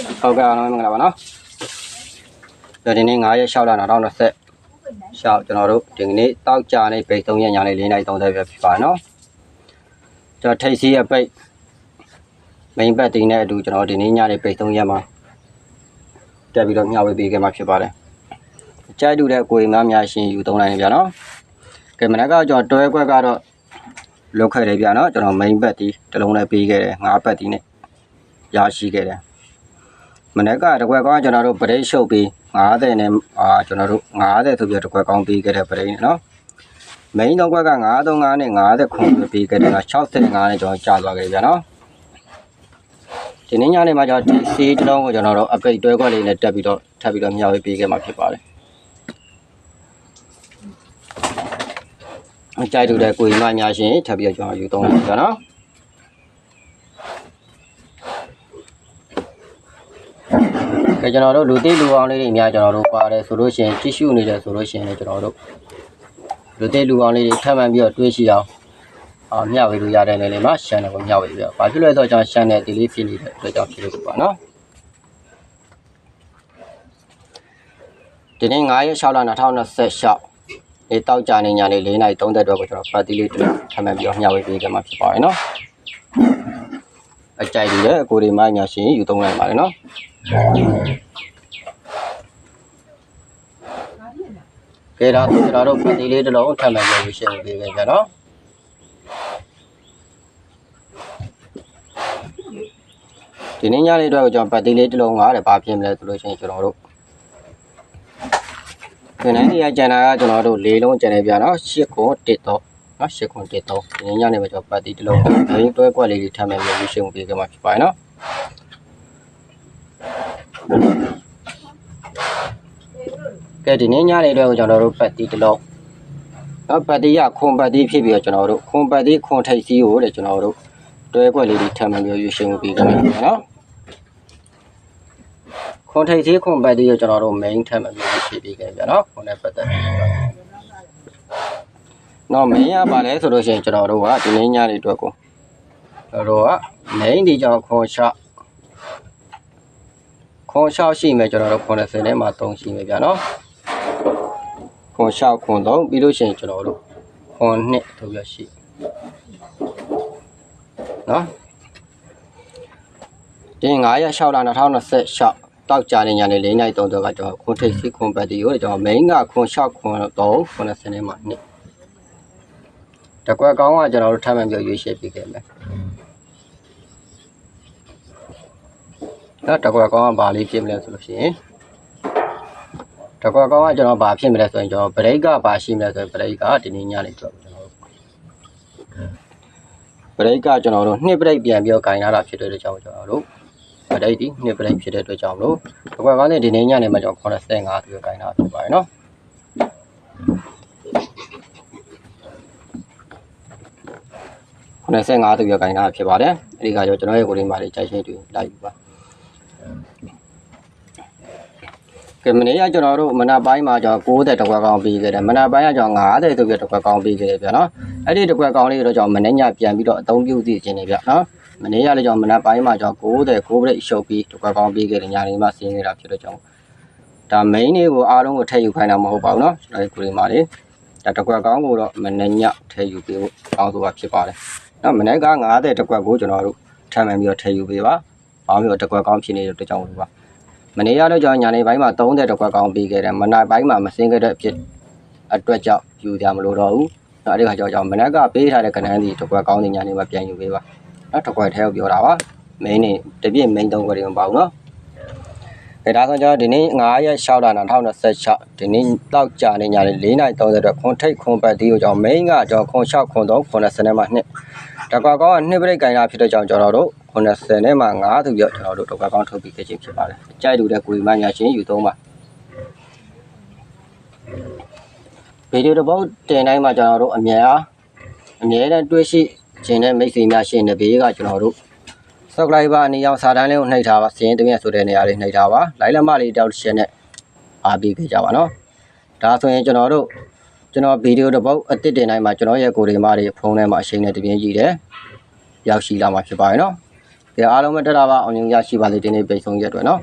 ဟုတ်ကဲ့အားလုံးမင်္ဂလာပါနော်ဒီနေ့9ရက်6လ2020ရှောက်ကျွန်တော်တို့ဒီနေ့တောက်ကြနေပိတ်3ရက်ညနေ4:30ပြဖြစ်ပါနော်ကျွန်တော်ထိတ်စီးရပိတ်မိန်ဘက်တင်းနဲ့အတူကျွန်တော်ဒီနေ့ညနေပိတ်3ရက်မှာတက်ပြီးတော့မျှဝေပေးခဲ့မှာဖြစ်ပါတယ်ကြိုက်တူတဲ့ကိုယ်များရှင်ယူ3နိုင်နေဗျာနော်ကဲမနက်ကကျွန်တော်တွဲခွက်ကတော့လောက်ခဲ့တယ်ဗျာနော်ကျွန်တော်မိန်ဘက်တီးတစ်လုံးနဲ့ပေးခဲ့တယ်9ဘက်တီးနဲ့ရရှိခဲ့တယ်မနေ့ကတကွက်ကောင်းကျွန်တော်တို့ပရိတ်ရှုပ်ပြီး50နဲ့ကျွန်တော်တို့50ဆိုပြီးတကွက်ကောင်းပေးခဲ့တဲ့ပရိတ်နော်မိန်းတော့ကွက်က935နဲ့50ခုပေးခဲ့တယ်က65နဲ့ကျွန်တော်ကြာသွားခဲ့ပြီဗျာနော်ဒီနေ့ညနေမှာကျွန်တော်စီးတစ်လုံးကိုကျွန်တော်တို့အပိတ်တွဲခွက်လေးနဲ့တက်ပြီးတော့ထပ်ပြီးတော့မျှဝေပေးခဲ့မှာဖြစ်ပါတယ်အကြိုက်တူတဲ့ကိုယ်မများရှင်ထပ်ပြီးတော့ကျွန်တော်ယူသုံးလိုက်ဗျာနော်ကဲကျွန်တော်တို့လူသိလူအောင်လေးတွေများကျွန်တော်တို့ပါတယ်ဆိုလို့ရှိရင်ကြည့်ရှုနေတယ်ဆိုလို့ရှိရင်လည်းကျွန်တော်တို့လူသိလူအောင်လေးတွေထပ်မှန်ပြီးတော့တွေးရှိအောင်မျှဝေလို့ရတဲ့နေလေးမှာ channel ကိုမျှဝေပြီးတော့ဘာဖြစ်လဲဆိုတော့ကျွန်တော် channel ဒီလေးဖြစ်နေတဲ့အတွက်ကြောင့်ဖြစ်လို့ပါနော်ဒီနေ့9ရက်6လ2026ဒီတောက်ကြနေညနေ4:30တော့ကိုကျွန်တော်ပါတီလေးထပ်မှန်ပြီးတော့မျှဝေပေးကြမှာဖြစ်ပါတယ်နော်အကြိုက်တွေလည်းကိုယ်တွေမှညာရှင်ယူသုံးလိုက်ပါတယ်နော်ကဲဒါဆိုကျွန်တော်တို့ပတ်တီးလေးတစ်လုံးထပ်မှန်ပြီးရှင်းပေးခဲ့ကြနော်ဒီနေ့ညလေးတော့ကျွန်တော်ပတ်တီးလေးတစ်လုံး9တယ်ဘာဖြစ်မလဲဆိုလို့ရှိရင်ကျွန်တော်တို့ဒီနေ့ညကျန်တာကကျွန်တော်တို့4လုံးကျန်နေပြန်နော်8ခု1တော့နော်8ခု1တော့ဒီနေ့ညနေမှာကျွန်တော်ပတ်တီးတစ်လုံးဘိန်းတွဲကွက်လေးတွေထပ်မှန်ပြီးရှင်းပေးခဲ့မှာဖြစ်ပါတယ်နော်ကဲဒီနေ့ညနေတော့ကျွန်တော်တို့ပတ်တီးတစ်လုံးနော်ပတ်တီးရခွန်ပတ်တီးဖြစ်ပြီးတော့ကျွန်တော်တို့ခွန်ပတ်တီးခွန်ထိတ်စီးကိုတဲ့ကျွန်တော်တို့တွဲခွက်လေးတွေထပ်မှန်ပြီးရွှေရှင်းပေးကြမယ်နော်ခွန်ထိတ်စီးခွန်ပတ်တီးကိုကျွန်တော်တို့ main ထပ်မှန်ပြီးရွှေပေးခဲ့ပြနော်ခွန်နဲ့ပတ်သက်နော် main ရပါလဲဆိုလို့ရှိရင်ကျွန်တော်တို့ကဒီနေ့ညနေအတွက်ကိုကျွန်တော်တို့က main ဒီကြောင့်ခွန်ရှော့ခွန်6ရှိမယ်ကျွန်တော်တို့ခွန်30ထဲမှာ3ရှိမယ်ဗျာနော်ခွန်6ခွန်3ပြီးလို့ရှိရင်ကျွန်တော်တို့ခွန်2တို့ရရှိနော်ဒီ9ရက်6လ2026တောက်ကြနေညနေ4:30တော့ကကျွန်တော်ခွန်ထိတ်စီခွန်ပတ်တီကိုကျွန်တော် main ကခွန်6ခွန်3ခွန်30ထဲမှာ2တကွက်ကောင်းကကျွန်တော်တို့ထပ်မှန်ပြောရွေးရှယ်ပေးခဲ့မယ်တကွက်ကောင်းကဘာလေးဖြစ်မလဲဆိုလို့ရှိရင်တကွက်ကောင်းကကျွန်တော်ဘာဖြစ်မလဲဆိုရင်ကျွန်တော် break ကဘာရှိမလဲဆိုရင် break ကဒီနေ့ညနေတော့ကျွန်တော်တို့ break ကကျွန်တော်တို့2 break ပြန်ပြီးတော့ဂိုင်းလာတာဖြစ်တဲ့အတွက်ကြောင့်ကျွန်တော်တို့ break ဒီ2 break ဖြစ်တဲ့အတွက်ကြောင့်မလို့တကွက်ကောင်းနဲ့ဒီနေ့ညနေမှာကျွန်တော်85ပြီးတော့ဂိုင်းလာဖြစ်ပါတယ်နော်85တူရဂိုင်းလာဖြစ်ပါတယ်အဲဒီကကျွန်တော်ရဲ့ကိုယ်လေးမှာလေးကြိုက်ချင်းတူလိုက်ပြီပါကဲမနေ့ကကျွန်တော်တို့မနက်ပိုင်းမှာကျွန်တော်90တကွက်ကောင်းပြီးခဲ့တယ်မနက်ပိုင်းကကျွန်တော်50ဆိုပြီးတကွက်ကောင်းပြီးခဲ့တယ်ဗျာနော်အဲ့ဒီတကွက်ကောင်းလေးတော့ကျွန်တော်မနေ့ညပြန်ပြီးတော့အသုံးပြုသိခြင်းနေဗျာနော်မနေ့ကလည်းကျွန်တော်မနက်ပိုင်းမှာကျွန်တော်90ဘရိတ်ရှုပ်ပြီးတကွက်ကောင်းပြီးခဲ့တယ်ညနေမှဆင်းနေတာဖြစ်တော့ကျွန်တော်ဒါ main လေးကိုအားလုံးကိုထည့်ယူခိုင်းတာမဟုတ်ပါဘူးနော်ကျွန်တော်ဒီကိုလေးမှာလေဒါတကွက်ကောင်းကိုတော့မနေ့ညထည့်ယူပေးဖို့ကောင်းဆိုတာဖြစ်ပါတယ်နော်မနေ့က50တကွက်ကိုကျွန်တော်တို့ထပ်မှန်ပြီးတော့ထည့်ယူပေးပါဘာလို့တကွက်ကောင်းဖြစ်နေတဲ့အတွက်ကြောင့်လို့ပါမနေ့ကတော့ကျွန်တော်ညာနေပိုင်းမှာ30တကွက်ကောင်းပြီးခဲ့တယ်မနက်ပိုင်းမှာမစင်းခဲ့တဲ့အဖြစ်အတွက်ကြောင့်ယူကြမလို့တော့ဘူးအဲ့ဒီခါကျတော့မနက်ကပေးထားတဲ့ကဏ္ဍစီတကွက်ကောင်းနေညာနေမှာပြန်ယူပေးပါနော်တကွက်ထဲကိုပြောတာပါမင်းနေတပြည့် main 3ခွက်တွေမပါဘူးနော်ဒါဆိုကျွန်တော်ဒီနေ့9ရက်6လ2026ဒီနေ့တောက်ကြနေညာနေ4:30အတွက်ခွန်ထိတ်ခွန်ပတ်တီးကိုကျွန်တော် main ကကျွန်တော်ခွန်6ခွန်3ခွန်30နဲ့မှ2တကွက်ကောင်းက2 break ဂိုင်းတာဖြစ်တဲ့ကြောင့်ကျွန်တော်တို့90နဲ့မှ9သူပြကျွန်တော်တို့တကွက်ကောင်းထုတ်ပြီးခဲ့ခြင်းဖြစ်ပါတယ်ကြိုက်လို့တဲ့ကိုယ်မှညာရှင်ယူသုံးပါဗီဒီယိုတစ်ပုဒ်တင်တိုင်းမှာကျွန်တော်တို့အမြဲတမ်းတွေ့ရှိခြင်းနဲ့မိတ်ဆွေများရှင်တဲ့ဘေးကကျွန်တော်တို့ subscriber အနေအောင်စာတန်းလေးကိုနှိပ်ထားပါစရင်တမြတ်ဆိုတဲ့နေရာလေးနှိပ်ထားပါလိုက်လက်မလေးတောက်ရှင်းနဲ့အားပေးခဲ့ကြပါနော်ဒါဆိုရင်ကျွန်တော်ဗီဒီယိုတစ်ပုဒ်အစ်စ်တင်တိုင်းမှာကျွန်တော်ရဲ့ကိုယ်တွေမှတွေဖုန်းထဲမှာအချိန်နဲ့တပြင်းကြည့်တယ်ရောက်ရှိလာမှာဖြစ်ပါတယ်နော် ကဲအားလုံးပဲတက်တာပါအောင်မြင်ရရှိပါလိမ့်ဒီနေ့ပိတ်ဆုံးရက်တွေနော်